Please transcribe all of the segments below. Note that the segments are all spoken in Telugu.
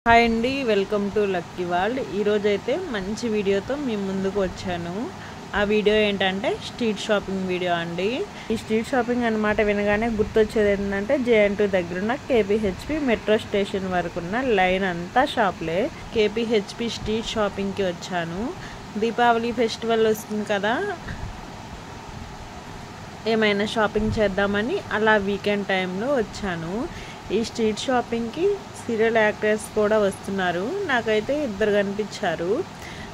హాయ్ అండి, వెల్కమ్ టు లక్కీ వరల్డ్. ఈరోజైతే మంచి వీడియోతో మీ ముందుకు వచ్చాను. ఆ వీడియో ఏంటంటే స్ట్రీట్ షాపింగ్ వీడియో అండి. ఈ స్ట్రీట్ షాపింగ్ అన్నమాట వినగానే గుర్తొచ్చేది ఏంటంటే JN2 దగ్గరున్న KPHP మెట్రో స్టేషన్ వరకు ఉన్న లైన్ అంతా షాప్లే. KPHP స్ట్రీట్ షాపింగ్కి వచ్చాను. దీపావళి ఫెస్టివల్ వస్తుంది కదా, ఏమైనా షాపింగ్ చేద్దామని అలా వీకెండ్ టైంలో వచ్చాను. ఈ స్ట్రీట్ షాపింగ్కి సీరియల్ యాక్టర్స్ కూడా వస్తున్నారు. నాకైతే ఇద్దరు కనిపించారు.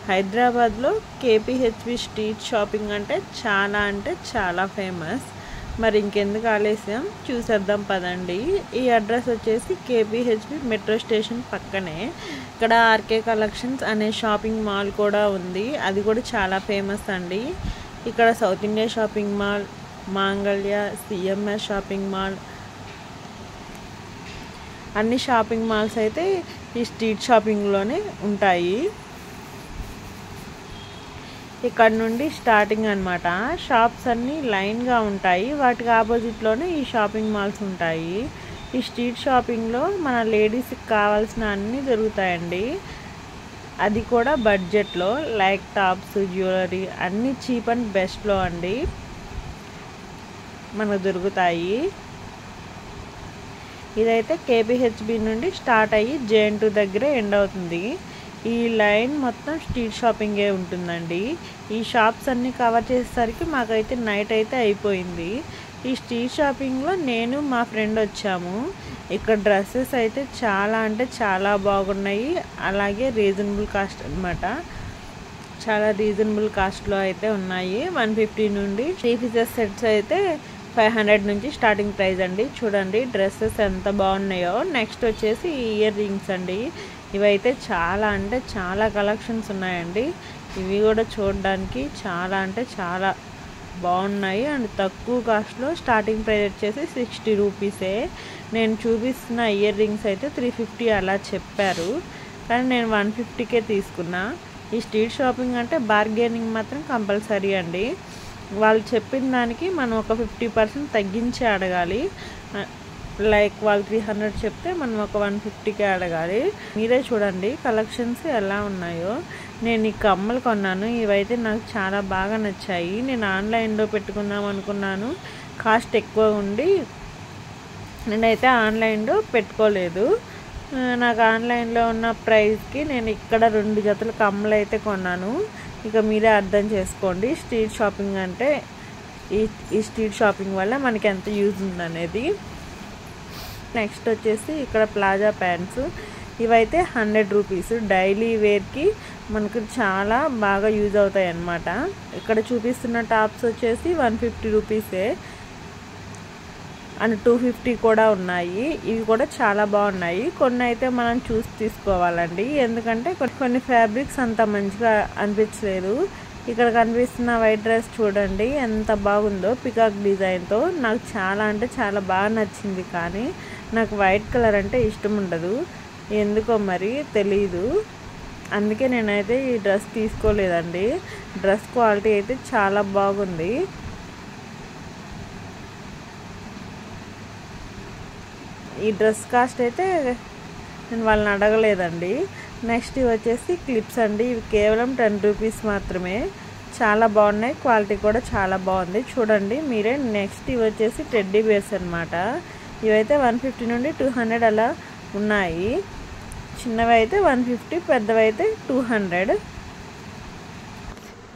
హైదరాబాద్లో KPHP స్ట్రీట్ షాపింగ్ అంటే చాలా ఫేమస్. మరి ఇంకెందుకు ఆలస్యం, చూసేద్దాం పదండి. ఈ అడ్రస్ వచ్చేసి KPHP మెట్రో స్టేషన్ పక్కనే. ఇక్కడ RK కలెక్షన్స్ అనే షాపింగ్ మాల్ కూడా ఉంది. అది కూడా చాలా ఫేమస్ అండి. ఇక్కడ సౌత్ ఇండియా షాపింగ్ మాల్, మాంగళ్య, CMS షాపింగ్ మాల్, అన్ని షాపింగ్ మాల్స్ అయితే ఈ స్ట్రీట్ షాపింగ్లోనే ఉంటాయి. ఇక్కడ నుండి స్టార్టింగ్ అన్నమాట. షాప్స్ అన్నీ లైన్గా ఉంటాయి. వాటికి ఆపోజిట్లోనే ఈ షాపింగ్ మాల్స్ ఉంటాయి. ఈ స్ట్రీట్ షాపింగ్లో మన లేడీస్కి కావాల్సిన అన్నీ దొరుకుతాయండి. అది కూడా బడ్జెట్లో. లైక్ టాప్స్, జ్యువెలరీ అన్నీ చీప్ అండ్ బెస్ట్లో అండి మనకు దొరుకుతాయి. ఇదైతే KPHP నుండి స్టార్ట్ అయ్యి JN2 దగ్గర ఎండ్ అవుతుంది. ఈ లైన్ మొత్తం స్ట్రీట్ షాపింగే ఉంటుందండి. ఈ షాప్స్ అన్నీ కవర్ చేసేసరికి మాకైతే నైట్ అయితే అయిపోయింది. ఈ స్ట్రీట్ షాపింగ్లో నేను మా ఫ్రెండ్ వచ్చాము. ఇక్కడ డ్రెస్సెస్ అయితే చాలా బాగున్నాయి. అలాగే రీజనబుల్ కాస్ట్ అన్నమాట. చాలా రీజనబుల్ కాస్ట్లో అయితే ఉన్నాయి. 150 నుండి 3 పీసెస్ సెట్స్ అయితే 500 నుంచి స్టార్టింగ్ ప్రైస్ అండి. చూడండి డ్రెస్సెస్ ఎంత బాగున్నాయో. నెక్స్ట్ వచ్చేసి ఇయర్ రింగ్స్ అండి. ఇవైతే చాలా కలెక్షన్స్ ఉన్నాయండి. ఇవి కూడా చూడడానికి చాలా బాగున్నాయి అండ్ తక్కువ కాస్ట్లో. స్టార్టింగ్ ప్రైస్ వచ్చేసి 60 రూపీసే. నేను చూపిస్తున్న ఇయర్ రింగ్స్ అయితే 350 అలా చెప్పారు, కానీ నేను 150కే తీసుకున్నా. ఈ స్ట్రీట్ షాపింగ్ అంటే బార్గెనింగ్ మాత్రం కంపల్సరీ అండి. వాళ్ళు చెప్పిన దానికి మనం ఒక 50% తగ్గించి అడగాలి. లైక్ వాళ్ళు 300 చెప్తే మనం ఒక 150కే అడగాలి. మీరే చూడండి కలెక్షన్స్ ఎలా ఉన్నాయో. నేను ఈ కమ్మలు కొన్నాను. ఇవైతే నాకు చాలా బాగా నచ్చాయి. నేను ఆన్లైన్లో పెట్టుకుందాం అనుకున్నాను. కాస్ట్ ఎక్కువ ఉండి నేనైతే ఆన్లైన్లో పెట్టుకోలేదు. నాకు ఆన్లైన్లో ఉన్న ప్రైస్కి నేను ఇక్కడ 2 జతల కమ్మలు అయితే కొన్నాను. ఇక మీరే అర్థం చేసుకోండి స్ట్రీట్ షాపింగ్ అంటే ఈ స్ట్రీట్ షాపింగ్ వల్ల మనకి ఎంత యూజ్ ఉందనేది. నెక్స్ట్ వచ్చేసి ఇక్కడ ప్లాజా ప్యాంట్స్. ఇవైతే 100 రూపీస్. డైలీ వేర్కి మనకు చాలా బాగా యూజ్ అవుతాయి అన్నమాట. ఇక్కడ చూపిస్తున్న టాప్స్ వచ్చేసి 150 రూపీసే అండ్ 250 కూడా ఉన్నాయి. ఇవి కూడా చాలా బాగున్నాయి. కొన్ని అయితే మనం చూసి తీసుకోవాలండి, ఎందుకంటే కొన్ని ఫ్యాబ్రిక్స్ అంత మంచిగా అనిపించలేదు. ఇక్కడ కనిపిస్తున్న వైట్ డ్రెస్ చూడండి ఎంత బాగుందో, పికాక్ డిజైన్తో. నాకు చాలా బాగా నచ్చింది. కానీ నాకు వైట్ కలర్ అంటే ఇష్టం ఉండదు, ఎందుకో మరి తెలీదు. అందుకే నేనైతే ఈ డ్రెస్ తీసుకోలేదండి. డ్రెస్ క్వాలిటీ అయితే చాలా బాగుంది. ఈ డ్రెస్ కాస్ట్ అయితే నేను వాళ్ళని అడగలేదండి. నెక్స్ట్ ఇవి వచ్చేసి క్లిప్స్ అండి. ఇవి కేవలం 10 రూపీస్ మాత్రమే. చాలా బాగున్నాయి. క్వాలిటీ కూడా చాలా బాగుంది. చూడండి మీరే. నెక్స్ట్ ఇవి వచ్చేసి టెడ్డీ బేర్స్ అనమాట. ఇవైతే 150 నుండి 200 అలా ఉన్నాయి. చిన్నవి అయితే 150, పెద్దవి అయితే 200.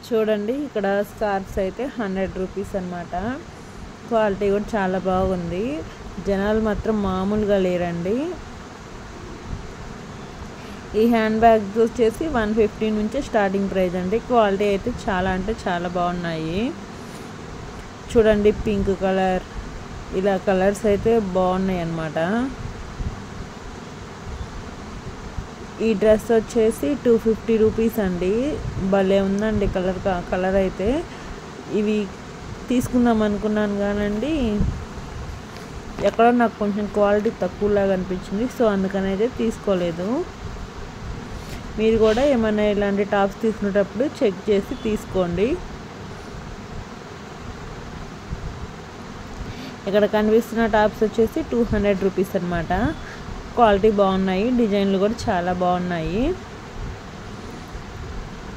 చూడండి ఇక్కడ స్కార్ఫ్స్ అయితే 100 రూపీస్ అనమాట. క్వాలిటీ కూడా చాలా బాగుంది. జనాలు మాత్రం మామూలుగా లేరండి. ఈ హ్యాండ్ బ్యాగ్స్ వచ్చేసి 150 నుంచే స్టార్టింగ్ ప్రైస్ అండి. క్వాలిటీ అయితే చాలా బాగున్నాయి. చూడండి పింక్ కలర్, ఇలా కలర్స్ అయితే బాగున్నాయి అన్నమాట. ఈ డ్రెస్ వచ్చేసి 250 రూపీస్ అండి. భలే ఉందండి కలర్ అయితే. ఇవి తీసుకుందాం అనుకున్నాను కానండి, ఎక్కడో నాకు కొంచెం క్వాలిటీ తక్కువలాగా అనిపించింది. సో అందుకని అయితే తీసుకోలేదు. మీరు కూడా ఏమైనా ఇలాంటి టాప్స్ తీసుకునేటప్పుడు చెక్ చేసి తీసుకోండి. ఇక్కడ కనిపిస్తున్న టాప్స్ వచ్చేసి 200 రూపీస్ అనమాట. క్వాలిటీ బాగున్నాయి, డిజైన్లు కూడా చాలా బాగున్నాయి.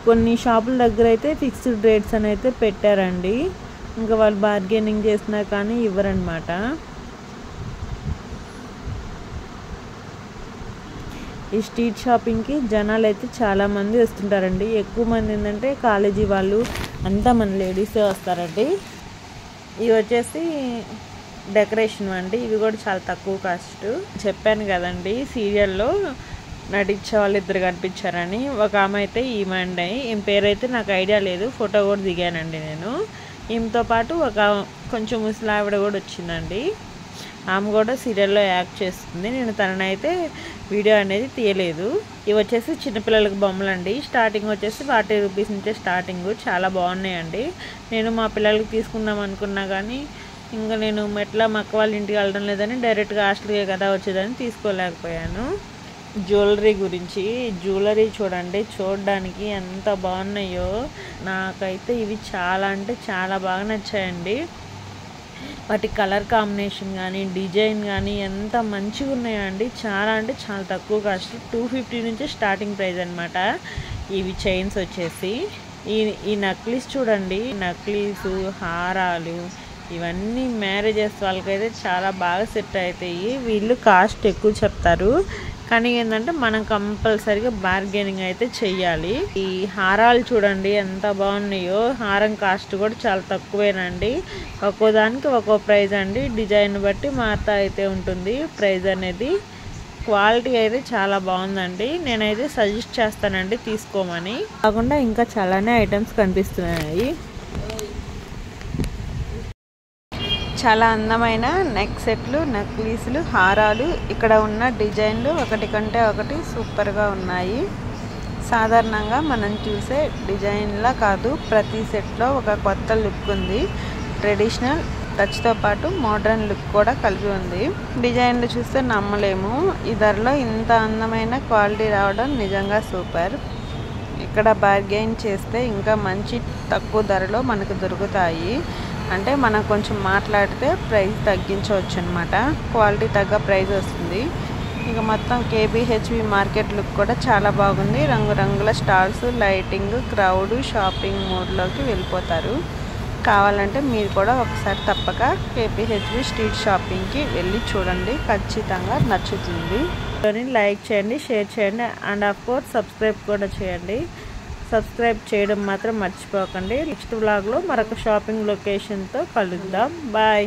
కొన్ని షాపుల దగ్గర అయితే ఫిక్స్డ్ రేట్స్ అని అయితే పెట్టారండి. ఇంకా వాళ్ళు బార్గెనింగ్ చేసినా కానీ ఇవ్వరనమాట. ఈ స్ట్రీట్ షాపింగ్కి జనాలు అయితే చాలామంది వస్తుంటారండి. ఎక్కువ మంది ఏంటంటే కాలేజీ వాళ్ళు అంతా మన లేడీసే వస్తారండి. ఇవి వచ్చేసి డెకరేషన్ అండి. ఇవి కూడా చాలా తక్కువ కాస్ట్. చెప్పాను కదండి సీరియల్లో నటించే వాళ్ళు ఇద్దరు కనిపించారని. ఒక ఆమె అయితే ఈమె అండి. ఈమె పేరైతే నాకు ఐడియా లేదు, ఫోటో కూడా దిగానండి నేను. ఈమెతో పాటు ఒక కొంచెం ముసలావిడ కూడా వచ్చిందండి. ఆమె కూడా సీరియల్లో యాక్ట్ చేస్తుంది. నేను తననైతే వీడియో అనేది తీయలేదు. ఇవి వచ్చేసి చిన్నపిల్లలకి బొమ్మలండి. స్టార్టింగ్ వచ్చేసి 40 రూపీస్ నుంచే స్టార్టింగ్. చాలా బాగున్నాయండి. నేను మా పిల్లలకి తీసుకుందాం అనుకున్నా కానీ ఇంకా నేను ఎట్లా మా అక్క వాళ్ళ ఇంటికి వెళ్ళడం లేదని డైరెక్ట్గా హాస్టల్కే కదా వచ్చేదని తీసుకోలేకపోయాను. జ్యువెలరీ గురించి, జ్యువెలరీ చూడండి, చూడడానికి ఎంత బాగున్నాయో. నాకైతే ఇవి చాలా అంటే చాలా బాగా నచ్చాయండి. వాటి కలర్ కాంబినేషన్ కానీ డిజైన్ కానీ ఎంత మంచిగా ఉన్నాయండి. చాలా అంటే చాలా తక్కువ కాస్ట్. 250 నుంచి స్టార్టింగ్ ప్రైస్ అనమాట. ఇవి చైన్స్ వచ్చేసి ఈ నక్లీస్ చూడండి, నక్లీసు హారాలు ఇవన్నీ మ్యారేజెస్ వాళ్ళకైతే చాలా బాగా సెట్ అవుతాయి. వీళ్ళు కాస్ట్ ఎక్కువ చెప్తారు కానీ ఏంటంటే మనం కంపల్సరీగా బార్గెనింగ్ అయితే చెయ్యాలి. ఈ హారాలు చూడండి ఎంత బాగున్నాయో. హారం కాస్ట్ కూడా చాలా తక్కువేనండి. ఒక్కో దానికి ఒక్కో ప్రైజ్ అండి. డిజైన్ బట్టి మారుతా అయితే ఉంటుంది ప్రైజ్ అనేది. క్వాలిటీ అయితే చాలా బాగుందండి. నేనైతే సజెస్ట్ చేస్తానండి తీసుకోమని. కాకుండా ఇంకా చాలానే ఐటమ్స్ కనిపిస్తున్నాయి. చాలా అందమైన నెక్ సెట్లు, నక్లీసులు, హారాలు, ఇక్కడ ఉన్న డిజైన్లు ఒకటి కంటే ఒకటి సూపర్గా ఉన్నాయి. సాధారణంగా మనం చూసే డిజైన్లా కాదు, ప్రతి సెట్లో ఒక కొత్త లుక్ ఉంది. ట్రెడిషనల్ టచ్తో పాటు మోడర్న్ లుక్ కూడా కలిపి ఉంది. డిజైన్లు చూస్తే నమ్మలేము. ఈ ధరలో ఇంత అందమైన క్వాలిటీ రావడం నిజంగా సూపర్. ఇక్కడ బార్గెయిన్ చేస్తే ఇంకా మంచి తక్కువ ధరలో మనకు దొరుకుతాయి. అంటే మనం కొంచెం మాట్లాడితే ప్రైస్ తగ్గించవచ్చు అనమాట. క్వాలిటీ తగ్గ ప్రైస్ వస్తుంది. ఇక మొత్తం కేబిహెచ్బి మార్కెట్ లుక్ కూడా చాలా బాగుంది. రంగురంగుల స్టాల్స్, లైటింగ్, క్రౌడ్, షాపింగ్ మోడ్లోకి వెళ్ళిపోతారు. కావాలంటే మీరు కూడా ఒకసారి తప్పక కేబిహెచ్బి స్ట్రీట్ షాపింగ్కి వెళ్ళి చూడండి, ఖచ్చితంగా నచ్చుతుంది. లైక్ చేయండి, షేర్ చేయండి అండ్ ఆఫ్ కోర్స్ సబ్స్క్రైబ్ కూడా చేయండి. సబ్స్క్రైబ్ చేయడం మాత్రం మర్చిపోకండి. నెక్స్ట్ వ్లాగ్లో మరొక షాపింగ్ లొకేషన్తో కలుద్దాం. బాయ్.